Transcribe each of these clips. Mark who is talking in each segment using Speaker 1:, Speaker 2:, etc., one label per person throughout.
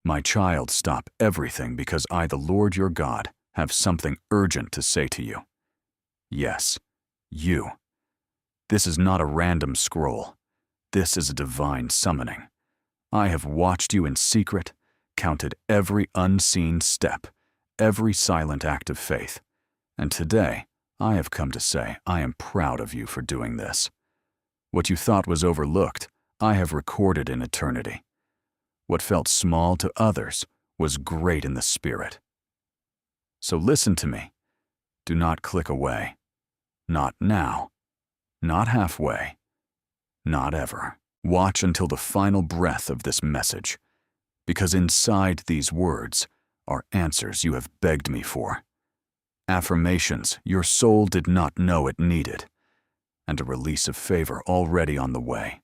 Speaker 1: My child, stop everything because I, the Lord your God, have something urgent to say to you. Yes, you. This is not a random scroll. This is a divine summoning. I have watched you in secret, counted every unseen step, every silent act of faith, and today I have come to say I am proud of you for doing this. What you thought was overlooked, I have recorded in eternity. What felt small to others was great in the spirit. So listen to me. Do not click away. Not now. Not halfway. Not ever. Watch until the final breath of this message, because inside these words are answers you have begged me for. Affirmations your soul did not know it needed, and a release of favor already on the way.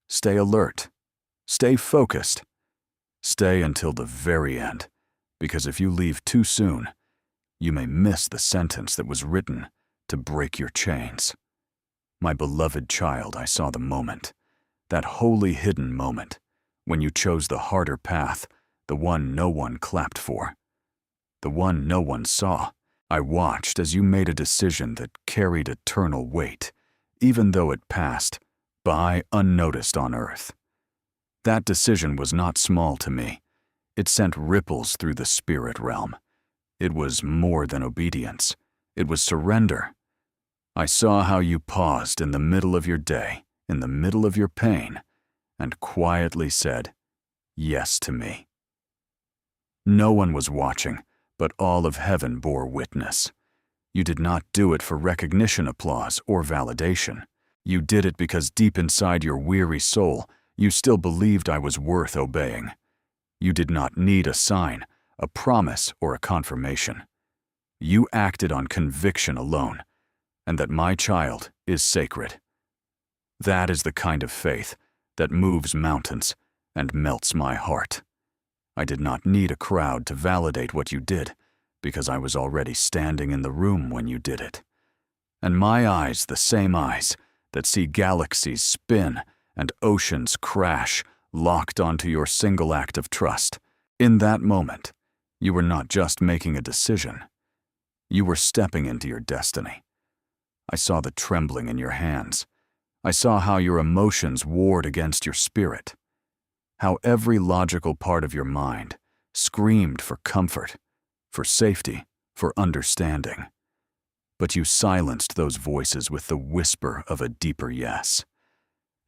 Speaker 1: Stay alert. Stay focused. Stay until the very end, because if you leave too soon, you may miss the sentence that was written to break your chains. My beloved child, I saw the moment, that holy hidden moment, when you chose the harder path, the one no one clapped for, the one no one saw. I watched as you made a decision that carried eternal weight, even though it passed by unnoticed on earth. That decision was not small to me. It sent ripples through the spirit realm. It was more than obedience. It was surrender. I saw how you paused in the middle of your day, in the middle of your pain, and quietly said, yes to me. No one was watching, but all of heaven bore witness. You did not do it for recognition, applause, or validation. You did it because deep inside your weary soul, you still believed I was worth obeying. You did not need a sign, a promise, or a confirmation. You acted on conviction alone, and that my child is sacred. That is the kind of faith that moves mountains and melts my heart. I did not need a crowd to validate what you did, because I was already standing in the room when you did it. And my eyes, the same eyes that see galaxies spin and oceans crash, locked onto your single act of trust. In that moment, you were not just making a decision. You were stepping into your destiny. I saw the trembling in your hands. I saw how your emotions warred against your spirit, how every logical part of your mind screamed for comfort, for safety, for understanding. But you silenced those voices with the whisper of a deeper yes.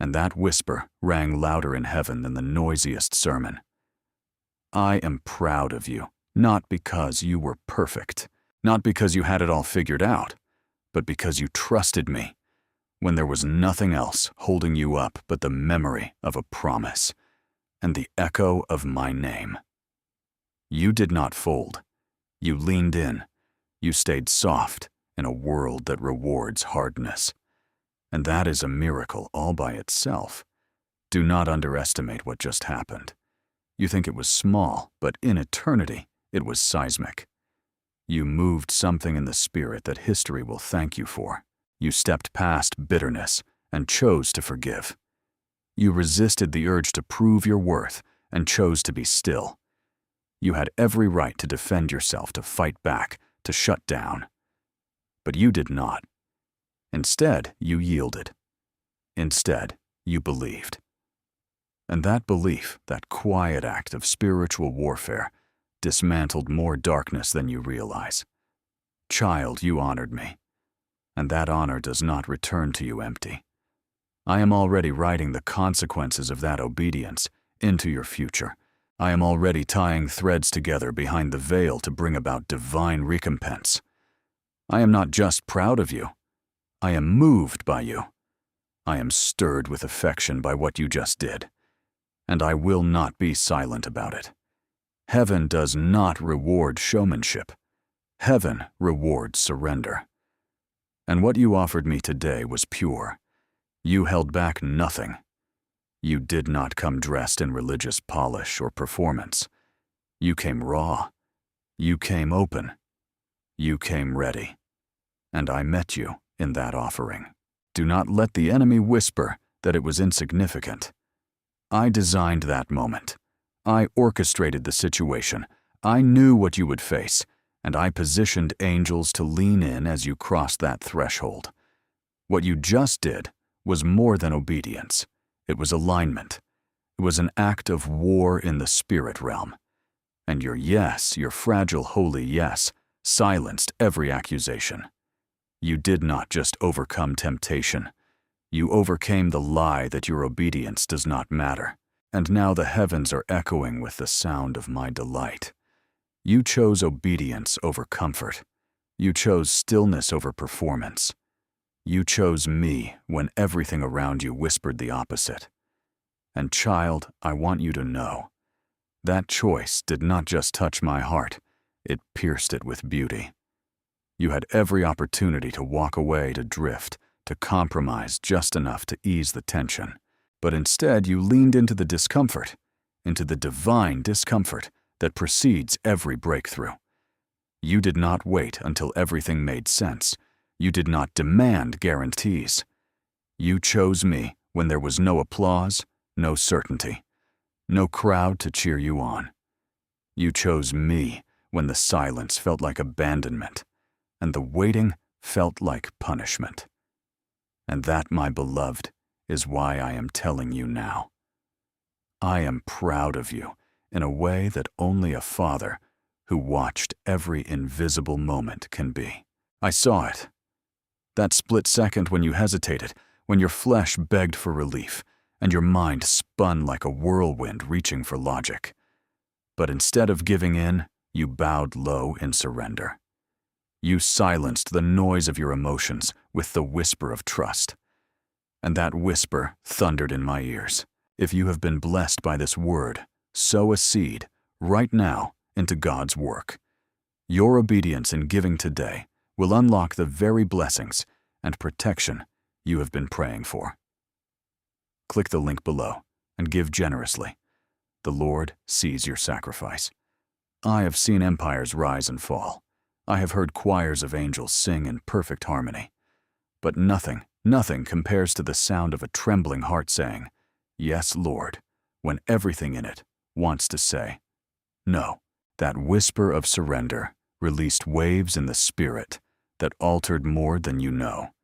Speaker 1: And that whisper rang louder in heaven than the noisiest sermon. I am proud of you, not because you were perfect, not because you had it all figured out, but because you trusted me when there was nothing else holding you up but the memory of a promise and the echo of my name. You did not fold. You leaned in. You stayed soft in a world that rewards hardness. And that is a miracle all by itself. Do not underestimate what just happened. You think it was small, but in eternity, it was seismic. You moved something in the spirit that history will thank you for. You stepped past bitterness and chose to forgive. You resisted the urge to prove your worth and chose to be still. You had every right to defend yourself, to fight back, to shut down. But you did not. Instead, you yielded. Instead, you believed. And that belief, that quiet act of spiritual warfare, dismantled more darkness than you realize. Child, you honored me, and that honor does not return to you empty. I am already writing the consequences of that obedience into your future. I am already tying threads together behind the veil to bring about divine recompense. I am not just proud of you. I am moved by you. I am stirred with affection by what you just did, and I will not be silent about it. Heaven does not reward showmanship. Heaven rewards surrender. And what you offered me today was pure. You held back nothing. You did not come dressed in religious polish or performance. You came raw. You came open. You came ready. And I met you in that offering. Do not let the enemy whisper that it was insignificant. I designed that moment. I orchestrated the situation. I knew what you would face, and I positioned angels to lean in as you crossed that threshold. What you just did was more than obedience. It was alignment. It was an act of war in the spirit realm. And your yes, your fragile holy yes, silenced every accusation. You did not just overcome temptation. You overcame the lie that your obedience does not matter. And now the heavens are echoing with the sound of my delight. You chose obedience over comfort. You chose stillness over performance. You chose me when everything around you whispered the opposite. And child, I want you to know, that choice did not just touch my heart, it pierced it with beauty. You had every opportunity to walk away, to drift, to compromise just enough to ease the tension. But instead, you leaned into the discomfort, into the divine discomfort that precedes every breakthrough. You did not wait until everything made sense. You did not demand guarantees. You chose me when there was no applause, no certainty, no crowd to cheer you on. You chose me when the silence felt like abandonment, and the waiting felt like punishment. And that, my beloved, is why I am telling you now. I am proud of you in a way that only a father who watched every invisible moment can be. I saw it. That split second when you hesitated, when your flesh begged for relief, and your mind spun like a whirlwind reaching for logic. But instead of giving in, you bowed low in surrender. You silenced the noise of your emotions with the whisper of trust. And that whisper thundered in my ears. If you have been blessed by this word, sow a seed right now into God's work. Your obedience in giving today will unlock the very blessings and protection you have been praying for. Click the link below and give generously. The Lord sees your sacrifice. I have seen empires rise and fall. I have heard choirs of angels sing in perfect harmony. But nothing compares to the sound of a trembling heart saying, "Yes, Lord," when everything in it wants to say, "No." That whisper of surrender released waves in the spirit that altered more than you know.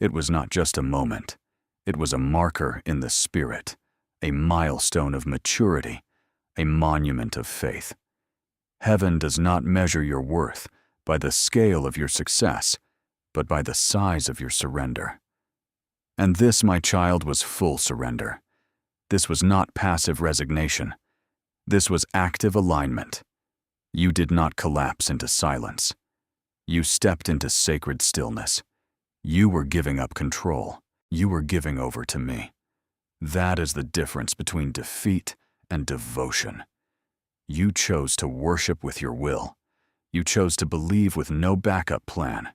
Speaker 1: It was not just a moment. It was a marker in the spirit, a milestone of maturity, a monument of faith. Heaven does not measure your worth by the scale of your success, but by the size of your surrender. And this, my child, was full surrender. This was not passive resignation. This was active alignment. You did not collapse into silence. You stepped into sacred stillness. You were giving up control. You were giving over to me. That is the difference between defeat and devotion. You chose to worship with your will. You chose to believe with no backup plan.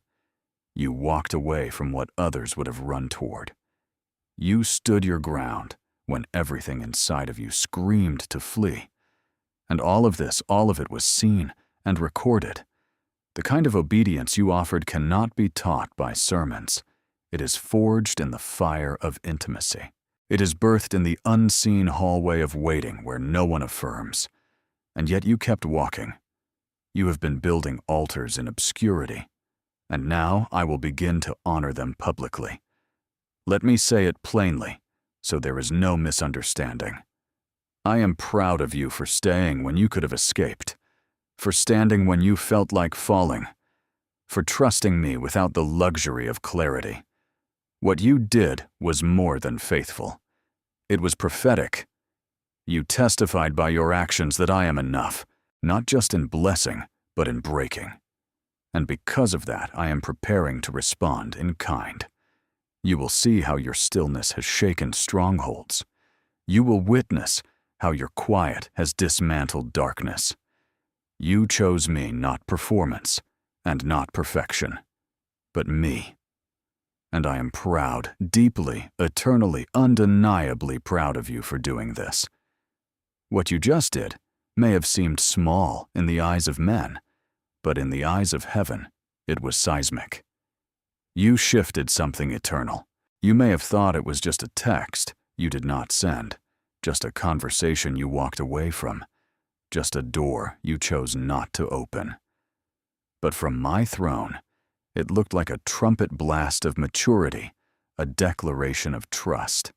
Speaker 1: You walked away from what others would have run toward. You stood your ground when everything inside of you screamed to flee. And all of it was seen and recorded. The kind of obedience you offered cannot be taught by sermons. It is forged in the fire of intimacy. It is birthed in the unseen hallway of waiting where no one affirms. And yet you kept walking. You have been building altars in obscurity. And now I will begin to honor them publicly. Let me say it plainly, so there is no misunderstanding. I am proud of you for staying when you could have escaped, for standing when you felt like falling, for trusting me without the luxury of clarity. What you did was more than faithful. It was prophetic. You testified by your actions that I am enough, not just in blessing, but in breaking. And because of that, I am preparing to respond in kind. You will see how your stillness has shaken strongholds. You will witness how your quiet has dismantled darkness. You chose me, not performance, and not perfection, but me. And I am proud, deeply, eternally, undeniably proud of you for doing this. What you just did may have seemed small in the eyes of men, but in the eyes of heaven, it was seismic. You shifted something eternal. You may have thought it was just a text you did not send, just a conversation you walked away from, just a door you chose not to open. But from my throne, it looked like a trumpet blast of maturity, a declaration of trust.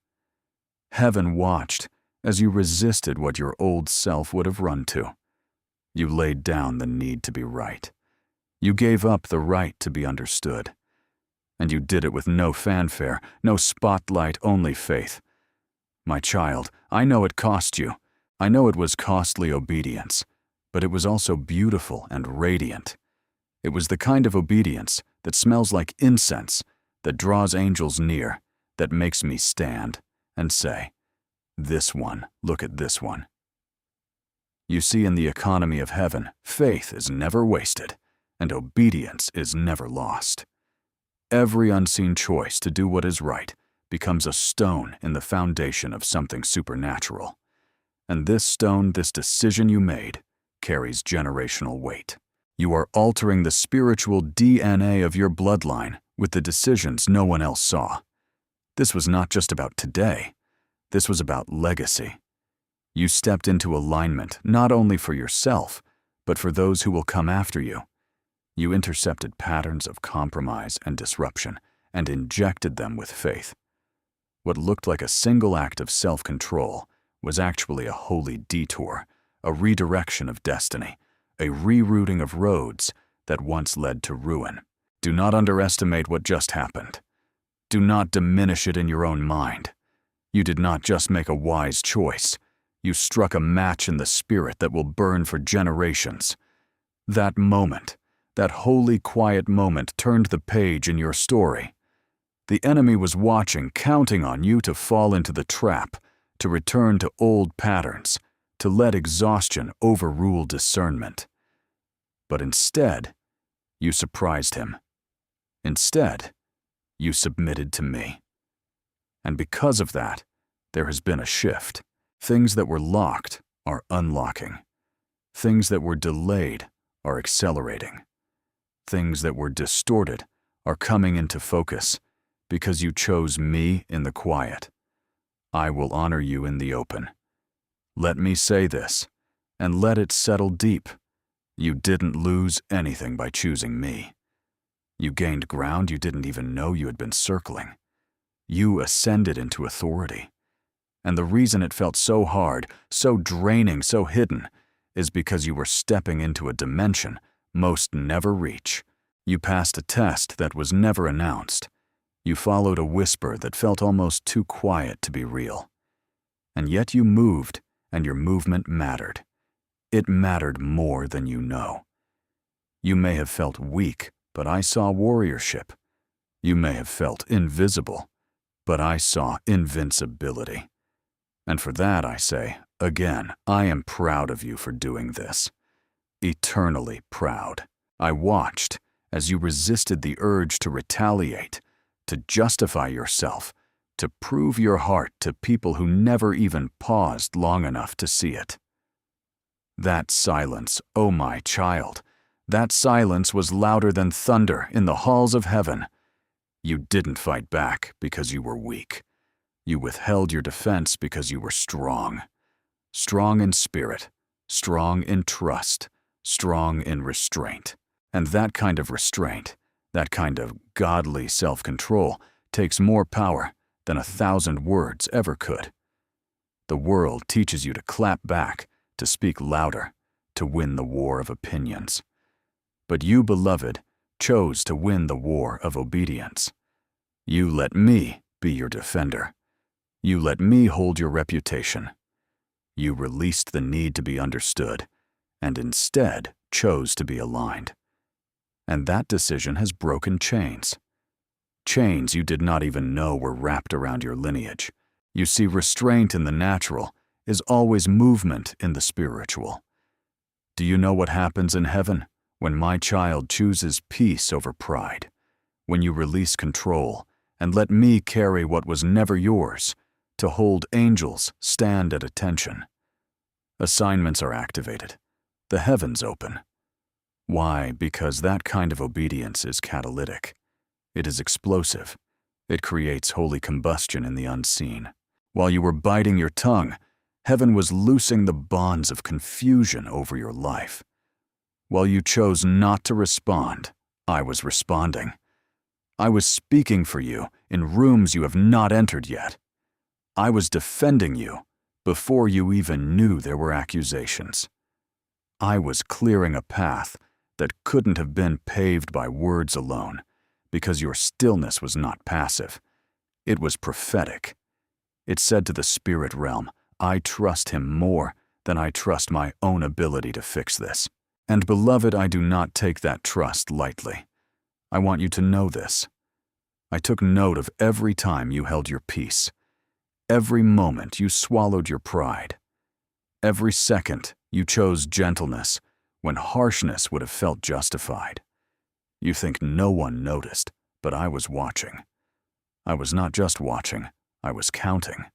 Speaker 1: Heaven watched as you resisted what your old self would have run to. You laid down the need to be right. You gave up the right to be understood. And you did it with no fanfare, no spotlight, only faith. My child, I know it cost you. I know it was costly obedience, but it was also beautiful and radiant. It was the kind of obedience that smells like incense, that draws angels near, that makes me stand and say, "This one, look at this one." You see, in the economy of heaven, faith is never wasted, and obedience is never lost. Every unseen choice to do what is right becomes a stone in the foundation of something supernatural. And this stone, this decision you made, carries generational weight. You are altering the spiritual DNA of your bloodline with the decisions no one else saw. This was not just about today. This was about legacy. You stepped into alignment not only for yourself, but for those who will come after you. You intercepted patterns of compromise and disruption and injected them with faith. What looked like a single act of self-control was actually a holy detour, a redirection of destiny, a rerouting of roads that once led to ruin. Do not underestimate what just happened. Do not diminish it in your own mind. You did not just make a wise choice. You struck a match in the spirit that will burn for generations. That moment, that holy, quiet moment, turned the page in your story. The enemy was watching, counting on you to fall into the trap, to return to old patterns, to let exhaustion overrule discernment. But instead, you surprised him. Instead, you submitted to me. And because of that, there has been a shift. Things that were locked are unlocking. Things that were delayed are accelerating. Things that were distorted are coming into focus because you chose me in the quiet. I will honor you in the open. Let me say this, and let it settle deep. You didn't lose anything by choosing me. You gained ground you didn't even know you had been circling. You ascended into authority. And the reason it felt so hard, so draining, so hidden, is because you were stepping into a dimension most never reach. You passed a test that was never announced. You followed a whisper that felt almost too quiet to be real. And yet you moved, and your movement mattered. It mattered more than you know. You may have felt weak, but I saw warriorship. You may have felt invisible, but I saw invincibility. And for that I say, again, I am proud of you for doing this. Eternally proud. I watched as you resisted the urge to retaliate, to justify yourself, to prove your heart to people who never even paused long enough to see it. That silence, oh my child, that silence was louder than thunder in the halls of heaven. You didn't fight back because you were weak. You withheld your defense because you were strong. Strong in spirit, strong in trust, strong in restraint. And that kind of restraint, that kind of godly self-control, takes more power than 1,000 words ever could. The world teaches you to clap back, to speak louder, to win the war of opinions. But you, beloved, chose to win the war of obedience. You let me be your defender. You let me hold your reputation. You released the need to be understood, and instead chose to be aligned. And that decision has broken chains. Chains you did not even know were wrapped around your lineage. You see, restraint in the natural is always movement in the spiritual. Do you know what happens in heaven when my child chooses peace over pride? When you release control and let me carry what was never yours, to hold angels stand at attention. Assignments are activated. The heavens open. Why? Because that kind of obedience is catalytic. It is explosive. It creates holy combustion in the unseen. While you were biting your tongue, Heaven was loosing the bonds of confusion over your life. While you chose not to respond, I was responding. I was speaking for you in rooms you have not entered yet. I was defending you before you even knew there were accusations. I was clearing a path that couldn't have been paved by words alone, because your stillness was not passive. It was prophetic. It said to the spirit realm, I trust him more than I trust my own ability to fix this. And beloved, I do not take that trust lightly. I want you to know this. I took note of every time you held your peace. Every moment you swallowed your pride. Every second you chose gentleness when harshness would have felt justified. You think no one noticed, but I was watching. I was not just watching, I was counting.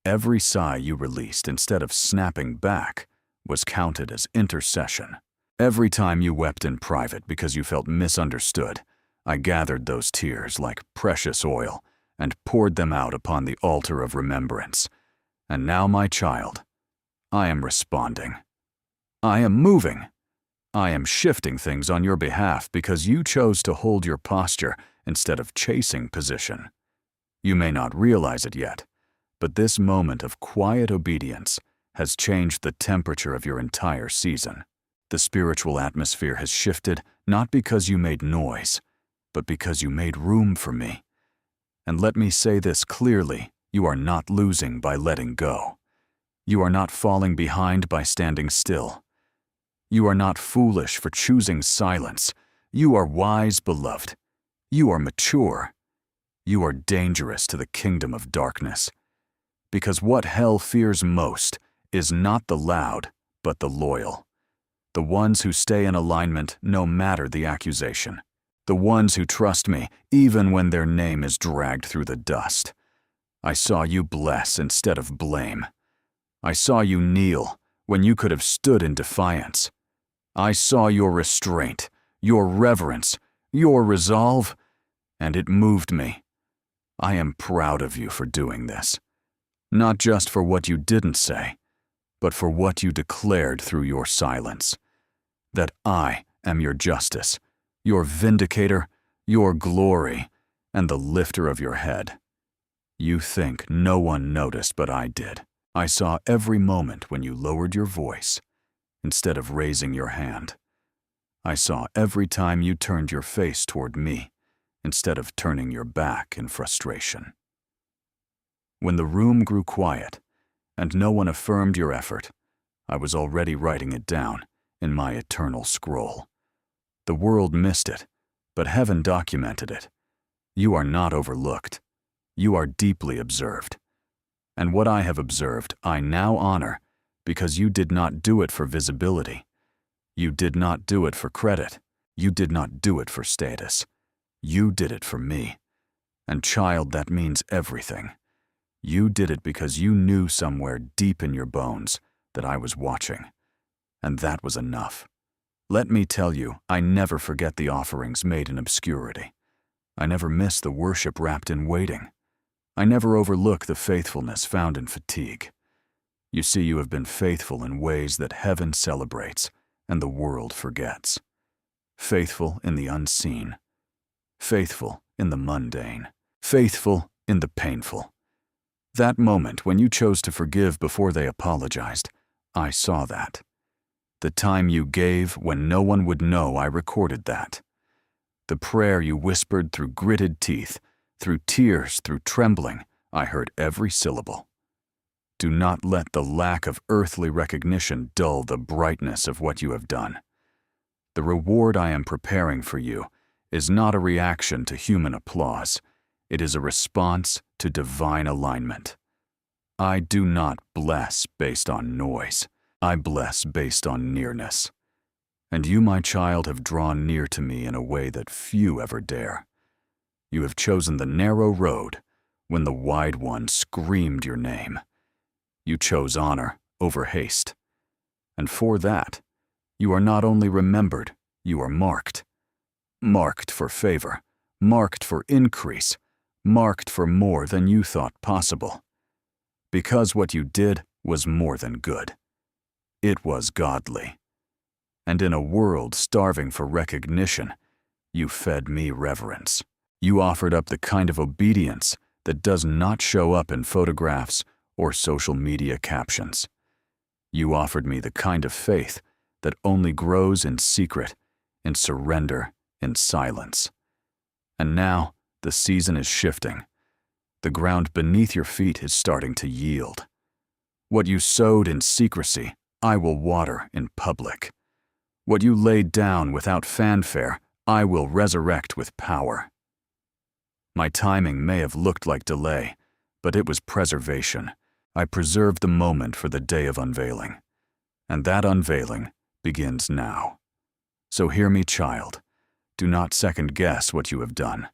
Speaker 1: Every sigh you released instead of snapping back was counted as intercession. Every time you wept in private because you felt misunderstood, I gathered those tears like precious oil and poured them out upon the altar of remembrance. And now, my child, I am responding. I am moving. I am shifting things on your behalf because you chose to hold your posture instead of chasing position. You may not realize it yet, but this moment of quiet obedience has changed the temperature of your entire season. The spiritual atmosphere has shifted not because you made noise, but because you made room for me. And let me say this clearly, you are not losing by letting go. You are not falling behind by standing still. You are not foolish for choosing silence. You are wise, beloved. You are mature. You are dangerous to the kingdom of darkness. Because what hell fears most is not the loud, but the loyal. The ones who stay in alignment no matter the accusation. The ones who trust me even when their name is dragged through the dust. I saw you bless instead of blame. I saw you kneel when you could have stood in defiance. I saw your restraint, your reverence, your resolve, and it moved me. I am proud of you for doing this. Not just for what you didn't say, but for what you declared through your silence. That I am your justice, your vindicator, your glory, and the lifter of your head. You think no one noticed, but I did. I saw every moment when you lowered your voice instead of raising your hand. I saw every time you turned your face toward me instead of turning your back in frustration. When the room grew quiet and no one affirmed your effort, I was already writing it down in my eternal scroll. The world missed it, but heaven documented it. You are not overlooked. You are deeply observed. And what I have observed, I now honor, because you did not do it for visibility. You did not do it for credit. You did not do it for status. You did it for me. And child, that means everything. You did it because you knew somewhere deep in your bones that I was watching. And that was enough. Let me tell you, I never forget the offerings made in obscurity. I never miss the worship wrapped in waiting. I never overlook the faithfulness found in fatigue. You see, you have been faithful in ways that heaven celebrates and the world forgets. Faithful in the unseen. Faithful in the mundane. Faithful in the painful. That moment when you chose to forgive before they apologized, I saw that. The time you gave when no one would know, I recorded that. The prayer you whispered through gritted teeth, through tears, through trembling, I heard every syllable. Do not let the lack of earthly recognition dull the brightness of what you have done. The reward I am preparing for you is not a reaction to human applause. It is a response to divine alignment. I do not bless based on noise. I bless based on nearness. And you, my child, have drawn near to me in a way that few ever dare. You have chosen the narrow road when the wide one screamed your name. You chose honor over haste. And for that, you are not only remembered, you are marked. Marked for favor, marked for increase, marked for more than you thought possible. Because what you did, was more than good. It was godly. And in a world starving for recognition, you fed me reverence. You offered up the kind of obedience that does not show up in photographs or social media captions. You offered me the kind of faith that only grows in secret, in surrender, in silence. And now, the season is shifting. The ground beneath your feet is starting to yield. What you sowed in secrecy, I will water in public. What you laid down without fanfare, I will resurrect with power. My timing may have looked like delay, but it was preservation. I preserved the moment for the day of unveiling. And that unveiling begins now. So hear me, child. Do not second-guess what you have done.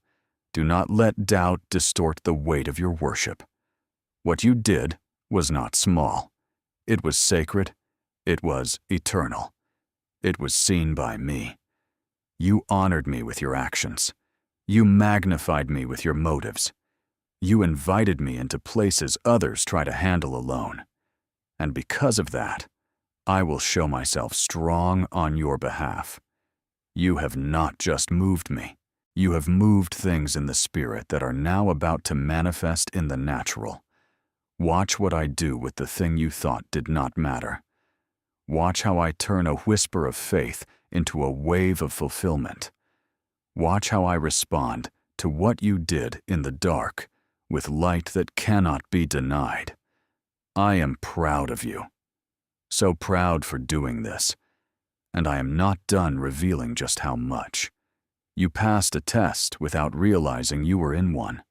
Speaker 1: Do not let doubt distort the weight of your worship. What you did was not small. It was sacred. It was eternal. It was seen by me. You honored me with your actions. You magnified me with your motives. You invited me into places others try to handle alone. And because of that, I will show myself strong on your behalf. You have not just moved me. You have moved things in the spirit that are now about to manifest in the natural. Watch what I do with the thing you thought did not matter. Watch how I turn a whisper of faith into a wave of fulfillment. Watch how I respond to what you did in the dark with light that cannot be denied. I am proud of you. So proud for doing this. And I am not done revealing just how much. You passed a test without realizing you were in one.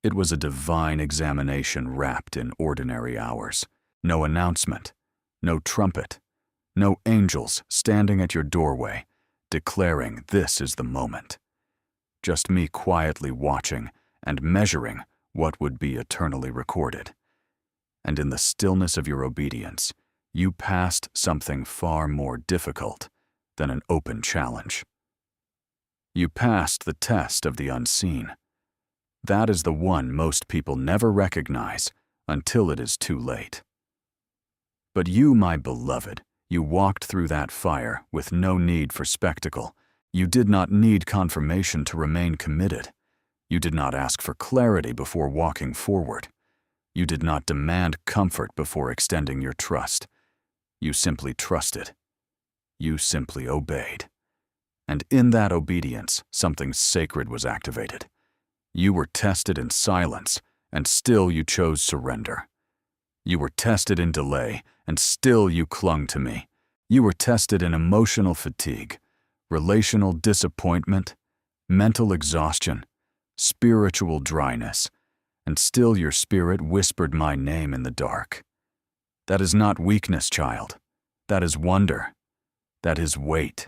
Speaker 1: It was a divine examination wrapped in ordinary hours. No announcement, no trumpet, no angels standing at your doorway, declaring this is the moment. Just me quietly watching and measuring what would be eternally recorded. And in the stillness of your obedience, you passed something far more difficult than an open challenge. You passed the test of the unseen. That is the one most people never recognize until it is too late. But you, my beloved, you walked through that fire with no need for spectacle. You did not need confirmation to remain committed. You did not ask for clarity before walking forward. You did not demand comfort before extending your trust. You simply trusted. You simply obeyed. And in that obedience, something sacred was activated. You were tested in silence, and still you chose surrender. You were tested in delay, and still you clung to me. You were tested in emotional fatigue, relational disappointment, mental exhaustion, spiritual dryness, and still your spirit whispered my name in the dark. That is not weakness, child. That is wonder. That is weight.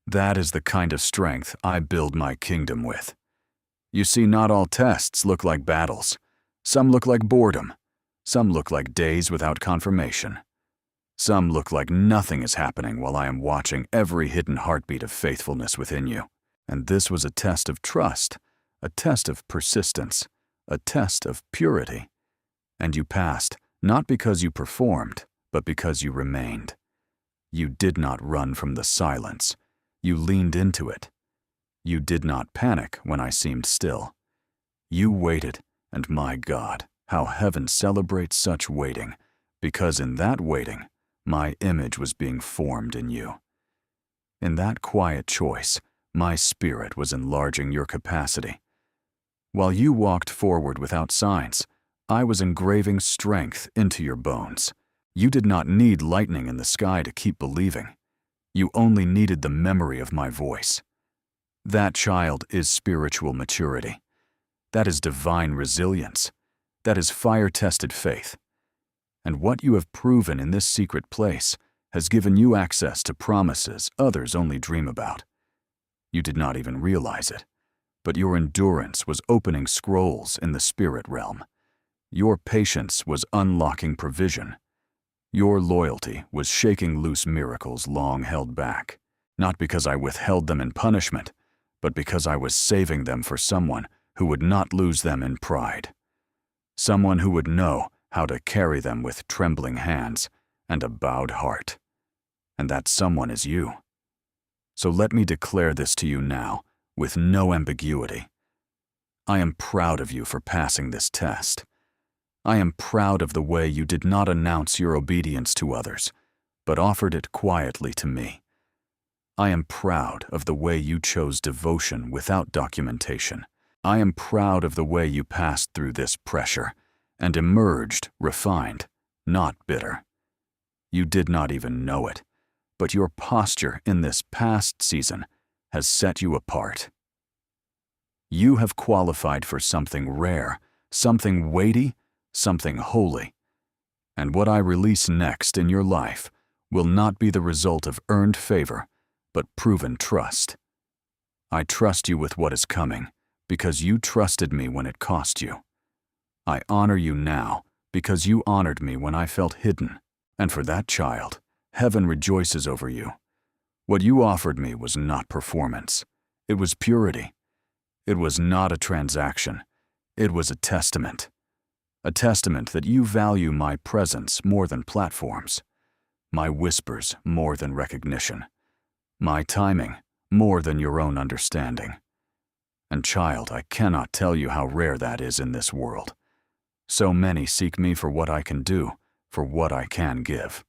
Speaker 1: That is the kind of strength I build my kingdom with. You see, not all tests look like battles. Some look like boredom. Some look like days without confirmation. Some look like nothing is happening while I am watching every hidden heartbeat of faithfulness within you. And this was a test of trust, a test of persistence, a test of purity. And you passed, not because you performed, but because you remained. You did not run from the silence. You leaned into it. You did not panic when I seemed still. You waited, and my God, how heaven celebrates such waiting, because in that waiting, my image was being formed in you. In that quiet choice, my spirit was enlarging your capacity. While you walked forward without signs, I was engraving strength into your bones. You did not need lightning in the sky to keep believing. You only needed the memory of my voice. That, child, is spiritual maturity. That is divine resilience. That is fire-tested faith. And what you have proven in this secret place has given you access to promises others only dream about. You did not even realize it, but your endurance was opening scrolls in the spirit realm. Your patience was unlocking provision. Your loyalty was shaking loose miracles long held back, not because I withheld them in punishment, but because I was saving them for someone who would not lose them in pride. Someone who would know how to carry them with trembling hands and a bowed heart. And that someone is you. So let me declare this to you now, with no ambiguity. I am proud of you for passing this test. I am proud of the way you did not announce your obedience to others, but offered it quietly to me. I am proud of the way you chose devotion without documentation. I am proud of the way you passed through this pressure and emerged refined, not bitter. You did not even know it, but your posture in this past season has set you apart. You have qualified for something rare, something weighty, something holy. And what I release next in your life will not be the result of earned favor, but proven trust. I trust you with what is coming because you trusted me when it cost you. I honor you now because you honored me when I felt hidden. And for that, child, heaven rejoices over you. What you offered me was not performance. It was purity. It was not a transaction. It was a testament. A testament that you value my presence more than platforms, my whispers more than recognition, my timing more than your own understanding. And child, I cannot tell you how rare that is in this world. So many seek me for what I can do, for what I can give.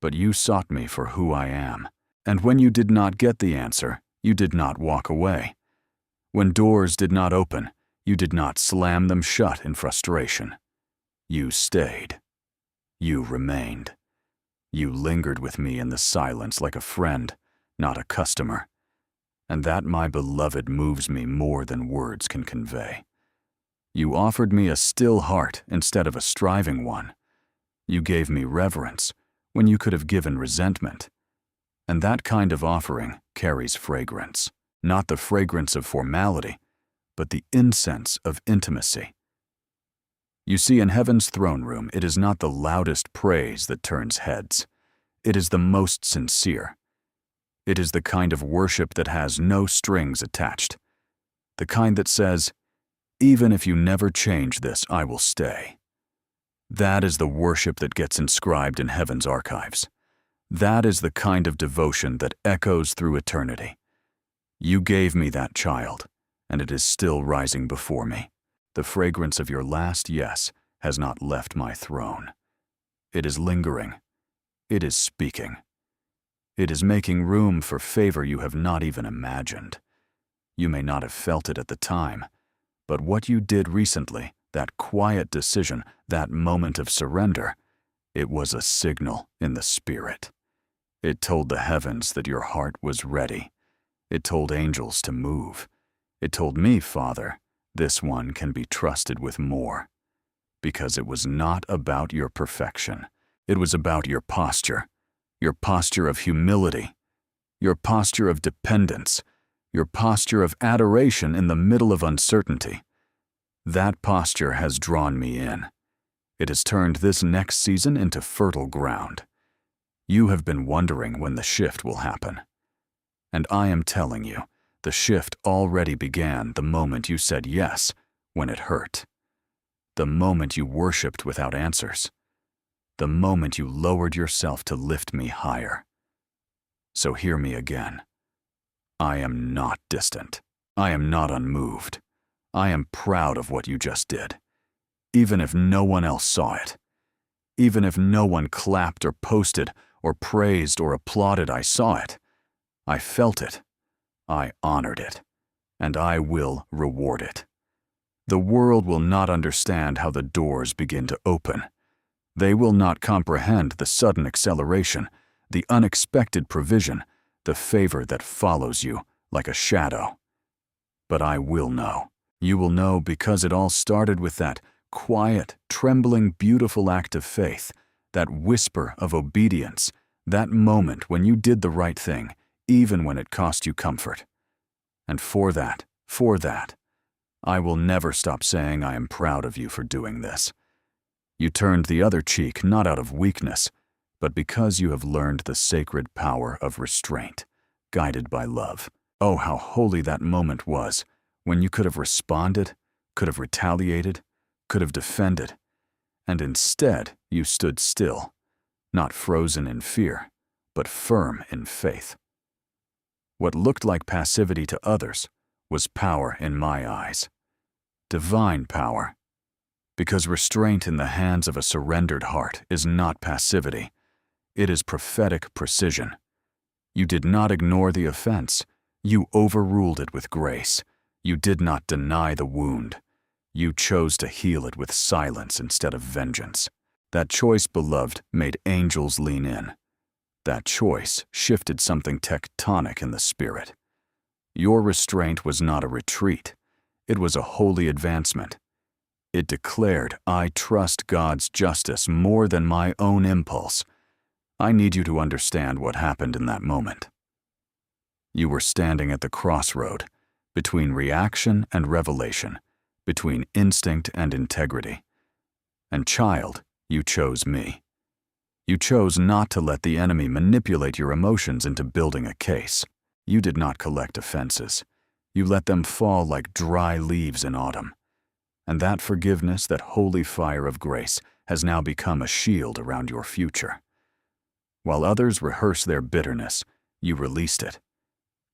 Speaker 1: But you sought me for who I am. And when you did not get the answer, you did not walk away. When doors did not open, you did not slam them shut in frustration. You stayed. You remained. You lingered with me in the silence like a friend, not a customer. And that, my beloved, moves me more than words can convey. You offered me a still heart instead of a striving one. You gave me reverence when you could have given resentment. And that kind of offering carries fragrance, not the fragrance of formality, but the incense of intimacy. You see, in heaven's throne room, it is not the loudest praise that turns heads. It is the most sincere. It is the kind of worship that has no strings attached. The kind that says, even if you never change this, I will stay. That is the worship that gets inscribed in heaven's archives. That is the kind of devotion that echoes through eternity. You gave me that, child, and it is still rising before me. The fragrance of your last yes has not left my throne. It is lingering. It is speaking. It is making room for favor you have not even imagined. You may not have felt it at the time, but what you did recently, that quiet decision, that moment of surrender, it was a signal in the spirit. It told the heavens that your heart was ready. It told angels to move. It told me, Father, this one can be trusted with more. Because it was not about your perfection. It was about your posture of humility, your posture of dependence, your posture of adoration in the middle of uncertainty. That posture has drawn me in. It has turned this next season into fertile ground. You have been wondering when the shift will happen. And I am telling you, the shift already began the moment you said yes when it hurt. The moment you worshipped without answers. The moment you lowered yourself to lift me higher. So hear me again. I am not distant. I am not unmoved. I am proud of what you just did. Even if no one else saw it. Even if no one clapped or posted or praised or applauded, I saw it. I felt it. I honored it. And I will reward it. The world will not understand how the doors begin to open. They will not comprehend the sudden acceleration, the unexpected provision, the favor that follows you like a shadow. But I will know. You will know because it all started with that quiet, trembling, beautiful act of faith, that whisper of obedience, that moment when you did the right thing, even when it cost you comfort. And for that, I will never stop saying I am proud of you for doing this. You turned the other cheek not out of weakness, but because you have learned the sacred power of restraint, guided by love. Oh, how holy that moment was, when you could have responded, could have retaliated, could have defended, And instead, you stood still, not frozen in fear, but firm in faith. What looked like passivity to others was power in my eyes. Divine power. Because restraint in the hands of a surrendered heart is not passivity. It is prophetic precision. You did not ignore the offense. You overruled it with grace. You did not deny the wound. You chose to heal it with silence instead of vengeance. That choice, beloved, made angels lean in. That choice shifted something tectonic in the spirit. Your restraint was not a retreat. It was a holy advancement. It declared, I trust God's justice more than my own impulse. I need you to understand what happened in that moment. You were standing at the crossroad, between reaction and revelation, between instinct and integrity. And child, you chose me. You chose not to let the enemy manipulate your emotions into building a case. You did not collect offenses. You let them fall like dry leaves in autumn. And that forgiveness, that holy fire of grace, has now become a shield around your future. While others rehearse their bitterness, you released it.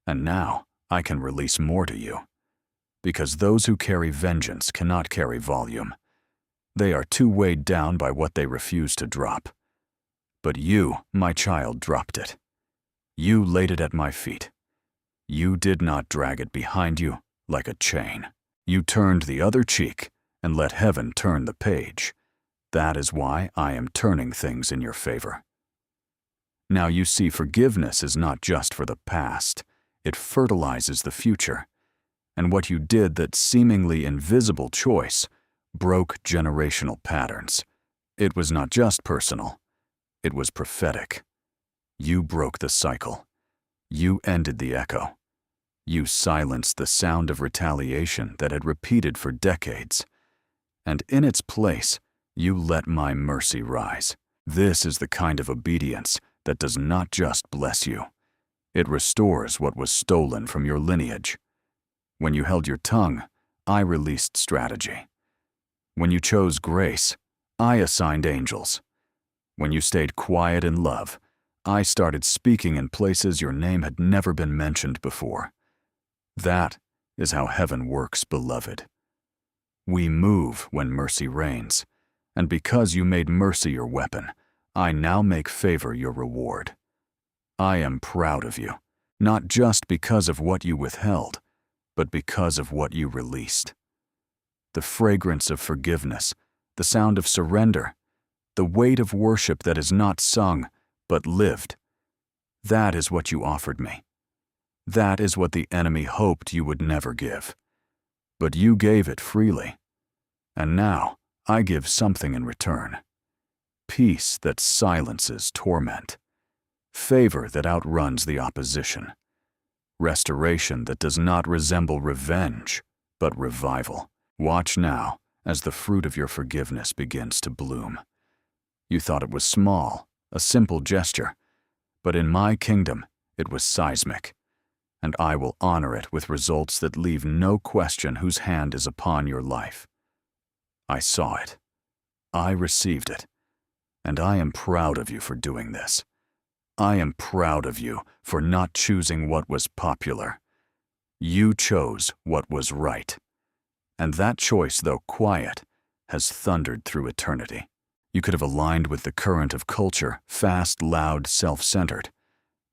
Speaker 1: And now I can release more to you. Because those who carry vengeance cannot carry volume. They are too weighed down by what they refuse to drop. But you, my child, dropped it. You laid it at my feet. You did not drag it behind you like a chain. You turned the other cheek and let heaven turn the page. That is why I am turning things in your favor. Now you see, forgiveness is not just for the past. It fertilizes the future. And what you did, that seemingly invisible choice, broke generational patterns. It was not just personal. It was prophetic. You broke the cycle. You ended the echo. You silenced the sound of retaliation that had repeated for decades. And in its place, you let my mercy rise. This is the kind of obedience that does not just bless you. It restores what was stolen from your lineage. When you held your tongue, I released strategy. When you chose grace, I assigned angels. When you stayed quiet in love, I started speaking in places your name had never been mentioned before. That is how heaven works, beloved. We move when mercy reigns, and because you made mercy your weapon, I now make favor your reward. I am proud of you, not just because of what you withheld, but because of what you released. The fragrance of forgiveness, the sound of surrender, the weight of worship that is not sung, but lived. That is what you offered me. That is what the enemy hoped you would never give. But you gave it freely. And now I give something in return. Peace that silences torment. Favor that outruns the opposition. Restoration that does not resemble revenge, but revival. Watch now as the fruit of your forgiveness begins to bloom. You thought it was small, a simple gesture, but in my kingdom, it was seismic, and I will honor it with results that leave no question whose hand is upon your life. I saw it. I received it, and I am proud of you for doing this. I am proud of you for not choosing what was popular. You chose what was right. And that choice, though quiet, has thundered through eternity. You could have aligned with the current of culture, fast, loud, self-centered.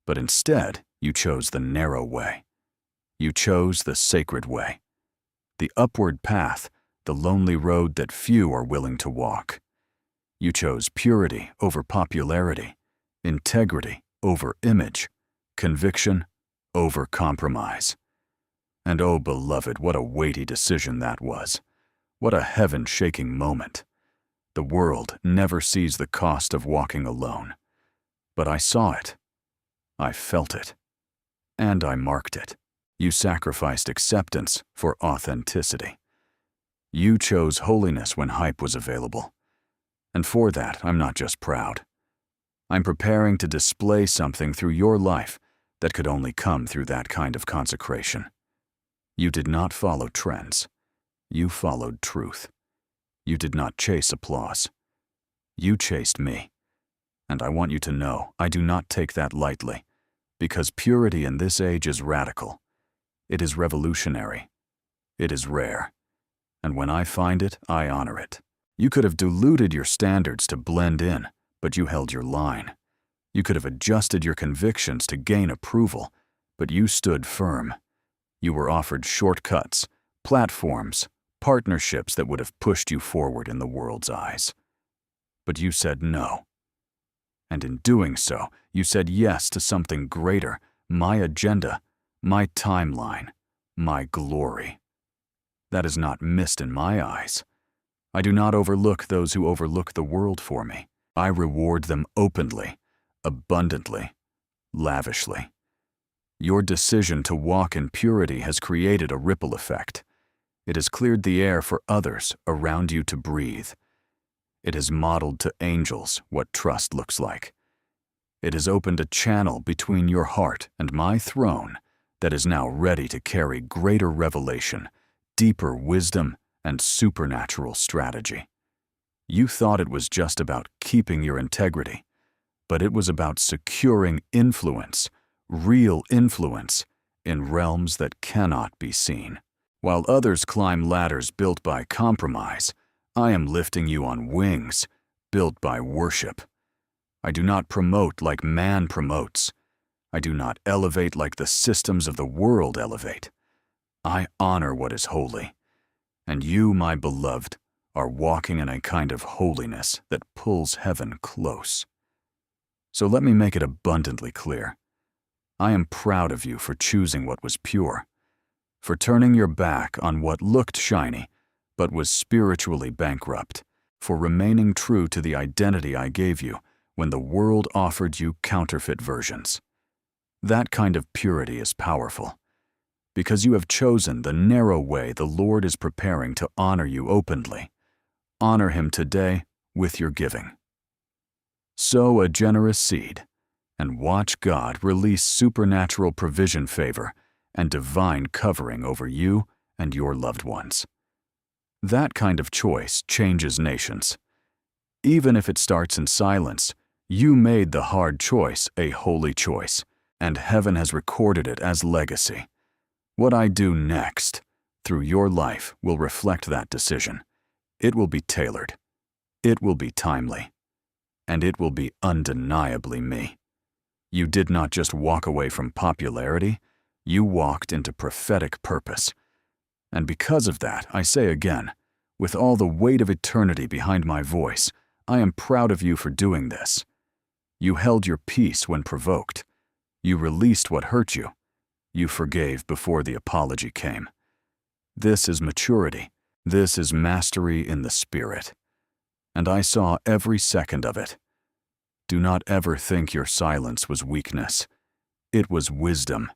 Speaker 1: But instead, you chose the narrow way. You chose the sacred way. The upward path, the lonely road that few are willing to walk. You chose purity over popularity, integrity over image, conviction over compromise. And oh, beloved, what a weighty decision that was. What a heaven-shaking moment. The world never sees the cost of walking alone. But I saw it. I felt it. And I marked it. You sacrificed acceptance for authenticity. You chose holiness when hype was available. And for that, I'm not just proud. I'm preparing to display something through your life that could only come through that kind of consecration. You did not follow trends. You followed truth. You did not chase applause. You chased me. And I want you to know I do not take that lightly, because purity in this age is radical. It is revolutionary. It is rare. And when I find it, I honor it. You could have diluted your standards to blend in, but you held your line. You could have adjusted your convictions to gain approval, but you stood firm. You were offered shortcuts, platforms, partnerships that would have pushed you forward in the world's eyes. But you said no. And in doing so, you said yes to something greater, my agenda, my timeline, my glory. That is not missed in my eyes. I do not overlook those who overlook the world for me. I reward them openly, abundantly, lavishly. Your decision to walk in purity has created a ripple effect. It has cleared the air for others around you to breathe. It has modeled to angels what trust looks like. It has opened a channel between your heart and my throne that is now ready to carry greater revelation, deeper wisdom, and supernatural strategy. You thought it was just about keeping your integrity, but it was about securing influence, real influence, in realms that cannot be seen. While others climb ladders built by compromise, I am lifting you on wings, built by worship. I do not promote like man promotes. I do not elevate like the systems of the world elevate. I honor what is holy. And you, my beloved, are walking in a kind of holiness that pulls heaven close. So let me make it abundantly clear. I am proud of you for choosing what was pure, for turning your back on what looked shiny but was spiritually bankrupt, for remaining true to the identity I gave you when the world offered you counterfeit versions. That kind of purity is powerful, because you have chosen the narrow way the Lord is preparing to honor you openly. Honor Him today with your giving. Sow a generous seed, and watch God release supernatural provision favor and divine covering over you and your loved ones. That kind of choice changes nations. Even if it starts in silence, you made the hard choice a holy choice, and heaven has recorded it as legacy. What I do next, through your life, will reflect that decision. It will be tailored. It will be timely. And it will be undeniably me. You did not just walk away from popularity, you walked into prophetic purpose. And because of that, I say again, with all the weight of eternity behind my voice, I am proud of you for doing this. You held your peace when provoked. You released what hurt you. You forgave before the apology came. This is maturity. This is mastery in the Spirit. And I saw every second of it. Do not ever think your silence was weakness. It was wisdom.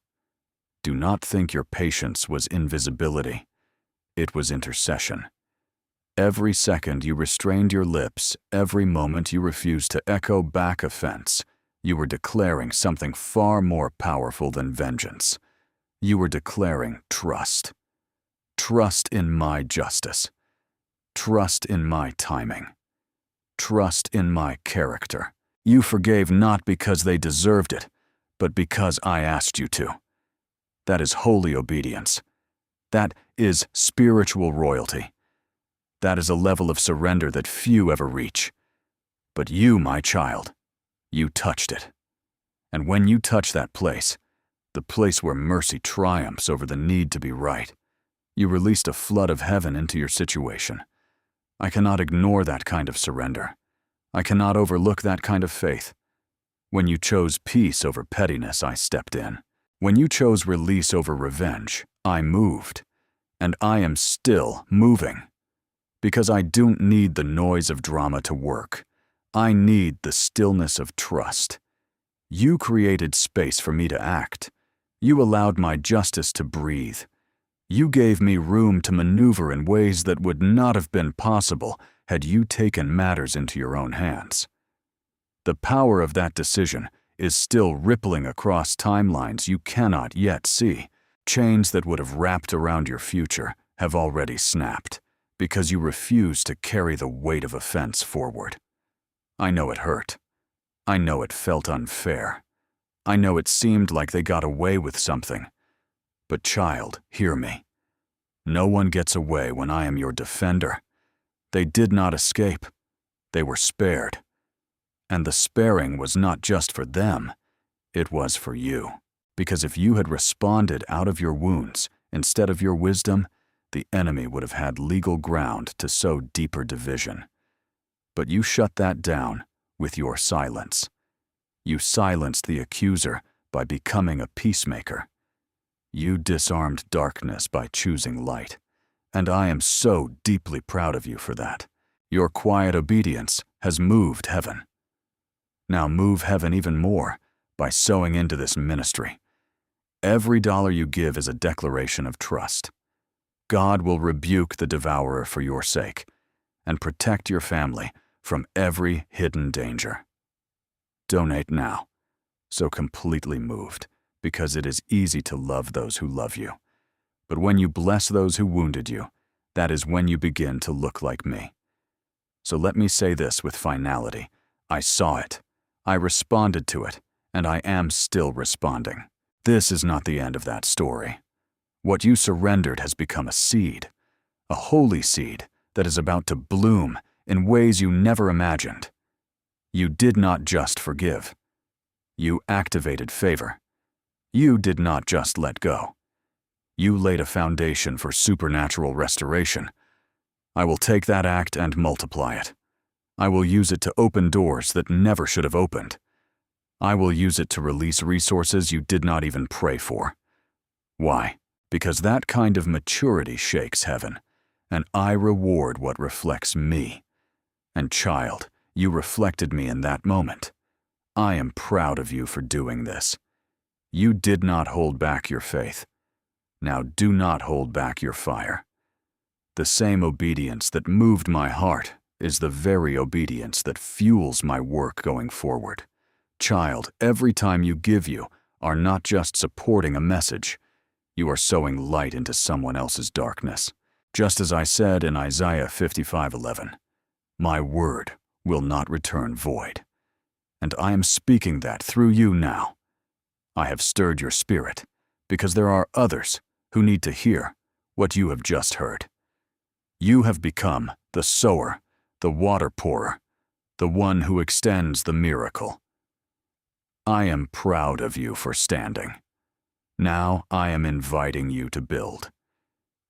Speaker 1: Do not think your patience was invisibility. It was intercession. Every second you restrained your lips, every moment you refused to echo back offense, you were declaring something far more powerful than vengeance. You were declaring trust. Trust in my justice. Trust in my timing. Trust in my character. You forgave not because they deserved it, but because I asked you to. That is holy obedience. That is spiritual royalty. That is a level of surrender that few ever reach. But you, my child, you touched it. And when you touch that place, the place where mercy triumphs over the need to be right, you released a flood of heaven into your situation. I cannot ignore that kind of surrender. I cannot overlook that kind of faith. When you chose peace over pettiness, I stepped in. When you chose release over revenge, I moved. And I am still moving. Because I don't need the noise of drama to work. I need the stillness of trust. You created space for me to act. You allowed my justice to breathe. You gave me room to maneuver in ways that would not have been possible had you taken matters into your own hands. The power of that decision is still rippling across timelines you cannot yet see. Chains that would have wrapped around your future have already snapped, because you refuse to carry the weight of offense forward. I know it hurt. I know it felt unfair. I know it seemed like they got away with something. But child, hear me. No one gets away when I am your defender. They did not escape. They were spared. And the sparing was not just for them. It was for you. Because if you had responded out of your wounds instead of your wisdom, the enemy would have had legal ground to sow deeper division. But you shut that down with your silence. You silenced the accuser by becoming a peacemaker. You disarmed darkness by choosing light, and I am so deeply proud of you for that. Your quiet obedience has moved heaven. Now move heaven even more by sowing into this ministry. Every dollar you give is a declaration of trust. God will rebuke the devourer for your sake and protect your family from every hidden danger. Donate now, so completely moved, because it is easy to love those who love you. But when you bless those who wounded you, that is when you begin to look like me. So let me say this with finality. I saw it. I responded to it, and I am still responding. This is not the end of that story. What you surrendered has become a seed, a holy seed that is about to bloom in ways you never imagined. You did not just forgive. You activated favor. You did not just let go. You laid a foundation for supernatural restoration. I will take that act and multiply it. I will use it to open doors that never should have opened. I will use it to release resources you did not even pray for. Why? Because that kind of maturity shakes heaven, and I reward what reflects me. And child, you reflected me in that moment. I am proud of you for doing this. You did not hold back your faith. Now do not hold back your fire. The same obedience that moved my heart is the very obedience that fuels my work going forward. Child, every time you give, you are not just supporting a message. You are sowing light into someone else's darkness. Just as I said in Isaiah 55:11, my word will not return void. And I am speaking that through you now. I have stirred your spirit because there are others who need to hear what you have just heard. You have become the sower, the water pourer, the one who extends the miracle. I am proud of you for standing. Now I am inviting you to build.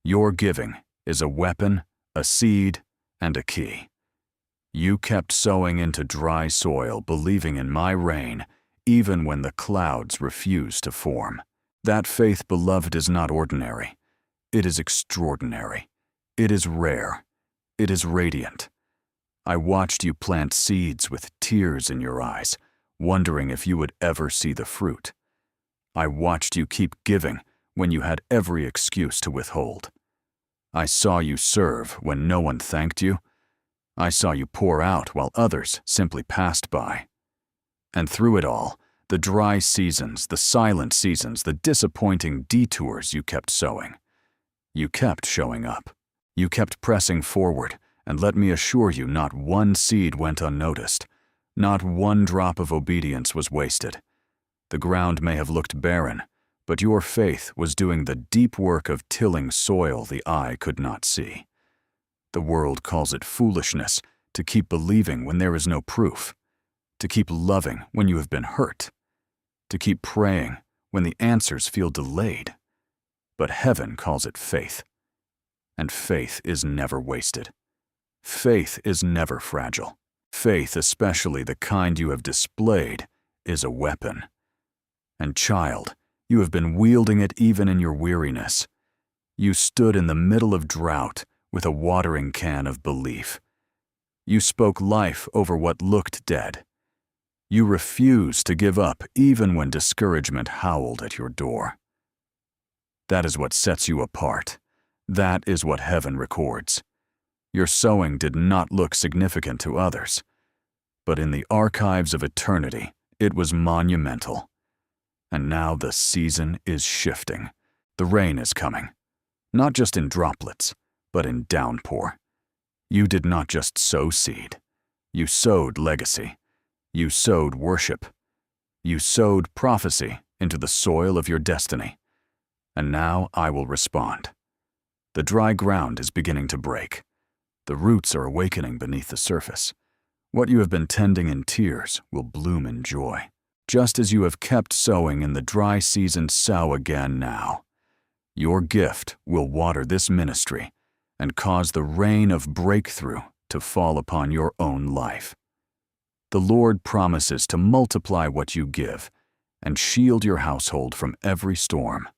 Speaker 1: Your giving is a weapon, a seed, and a key. You kept sowing into dry soil, believing in my rain, even when the clouds refused to form. That faith, beloved, is not ordinary. It is extraordinary. It is rare. It is radiant. I watched you plant seeds with tears in your eyes, wondering if you would ever see the fruit. I watched you keep giving when you had every excuse to withhold. I saw you serve when no one thanked you. I saw you pour out while others simply passed by. And through it all, the dry seasons, the silent seasons, the disappointing detours, you kept sowing. You kept showing up. You kept pressing forward, and let me assure you, not one seed went unnoticed. Not one drop of obedience was wasted. The ground may have looked barren, but your faith was doing the deep work of tilling soil the eye could not see. The world calls it foolishness to keep believing when there is no proof, to keep loving when you have been hurt, to keep praying when the answers feel delayed. But heaven calls it faith, and faith is never wasted. Faith is never fragile. Faith, especially the kind you have displayed, is a weapon. And child, you have been wielding it even in your weariness. You stood in the middle of drought with a watering can of belief. You spoke life over what looked dead. You refused to give up even when discouragement howled at your door. That is what sets you apart. That is what heaven records. Your sowing did not look significant to others, but in the archives of eternity, it was monumental. And now the season is shifting. The rain is coming, not just in droplets, but in downpour. You did not just sow seed. You sowed legacy. You sowed worship. You sowed prophecy into the soil of your destiny. And now I will respond. The dry ground is beginning to break. The roots are awakening beneath the surface. What you have been tending in tears will bloom in joy. Just as you have kept sowing in the dry season, sow again now. Your gift will water this ministry and cause the rain of breakthrough to fall upon your own life. The Lord promises to multiply what you give and shield your household from every storm.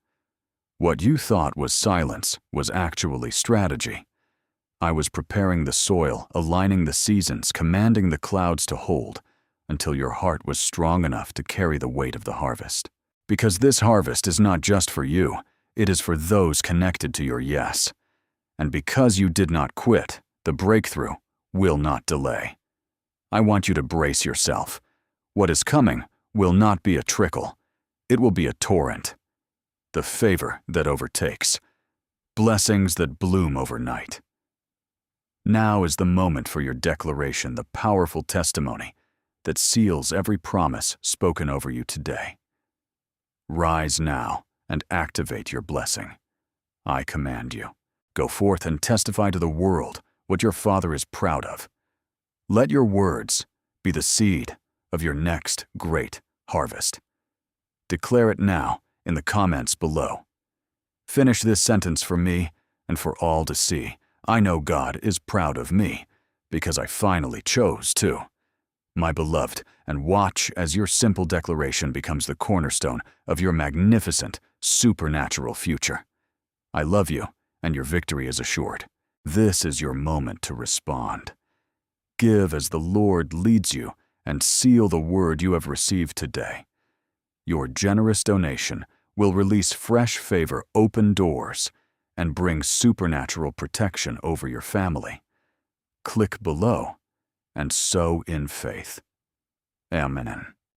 Speaker 1: What you thought was silence was actually strategy. I was preparing the soil, aligning the seasons, commanding the clouds to hold, until your heart was strong enough to carry the weight of the harvest. Because this harvest is not just for you, it is for those connected to your yes. And because you did not quit, the breakthrough will not delay. I want you to brace yourself. What is coming will not be a trickle. It will be a torrent. The favor that overtakes. Blessings that bloom overnight. Now is the moment for your declaration, the powerful testimony that seals every promise spoken over you today. Rise now and activate your blessing. I command you. Go forth and testify to the world what your Father is proud of. Let your words be the seed of your next great harvest. Declare it now in the comments below. Finish this sentence for me and for all to see. I know God is proud of me because I finally chose to. My beloved, and watch as your simple declaration becomes the cornerstone of your magnificent, supernatural future. I love you, and your victory is assured. This is your moment to respond. Give as the Lord leads you and seal the word you have received today. Your generous donation will release fresh favor, open doors, and bring supernatural protection over your family. Click below and sow in faith. Amen.